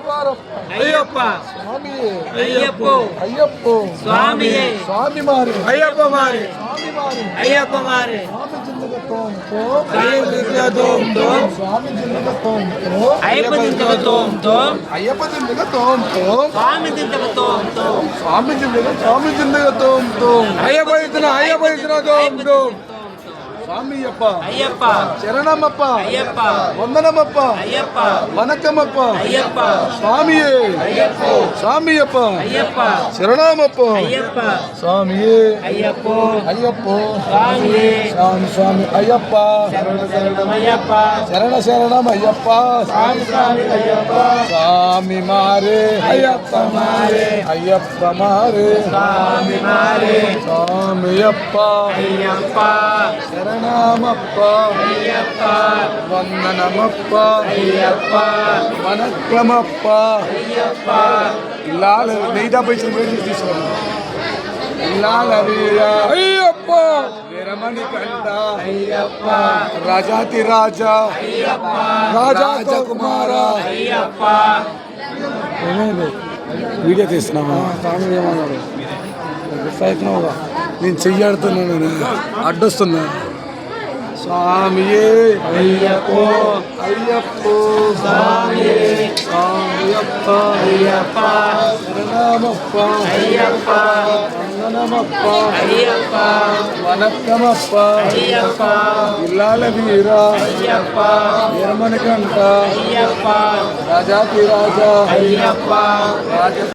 ஐயப்பா சுவாமியே ஐயப்போ ஐயப்போ சுவாமியே சுவாமி மாறு ஐயப்ப மாறு சுவாமி மாறு ஐயப்ப மாறு சுவாமி జిందగ తోం తోం தோம் தோம் స్వామి జిందగ తోం తోం ஐயப்ப திண்டக தோம் தோம் అయ్యప్ప జిందగ తోం తోం சுவாமி திண்டக தோம் தோம் స్వామి జిందగ తోం తోం ஐயப்ப திண்டக தோம் தோம் స్వామియప్ప ஐயப்ப శరణమప్ప ஐயப்ப వందనమప్ప ஐயப்ப వనకమప్ప ஐயப்ப స్వామియే స్వామియప్ప ஐயப்ப శరణమప్ప ஐயப்ப స్వామియే ஐயப்போ అయ్యప్పో சுவாமியே స్వామి స్వామి అయ్యప్ప சரணம் ஐயப்ப శరణ శరణం అయ్యప్ప சுவாமி சுவாமி ஐயப்ப స్వామి మారే ஐயப்ப மாறு అయ్యప్ప మారే சுவாமி மாறு స్వామియప్ప ஐயப்ப శరణమప్ప ஐயப்ப వందనమప్ప ஐயப்ப వనక్రమప్ప ஐயப்ப ఇల్లాల నెయ్యి పైసలు వేడి తీసుకోండి ఇల్లాల అయ్యప్ప వీరమణి కంట ஐயப்ப రాజాతి రాజా రాజకుమార ஐயப்ப వీడియో తీస్తున్నావా స్వామి ఏమన్నాడు అవుతున్నావుగా నేను చెయ్యాడుతున్నాను అడ్డొస్తున్నా స్వామియే ஐயப்போ అయ్యప్పో சுவாமியே స్వామియప్ప ஐயப்ப శరణమప్ప ஐயப்ப వందనమప్ప ஐயப்ப వనక్కమప్ప ஐயப்ப ఇల్లాల వీర ஐயப்ப వీరమణి కంట ஐயப்ப రాజాతి రాజా ஐயப்ப రాజ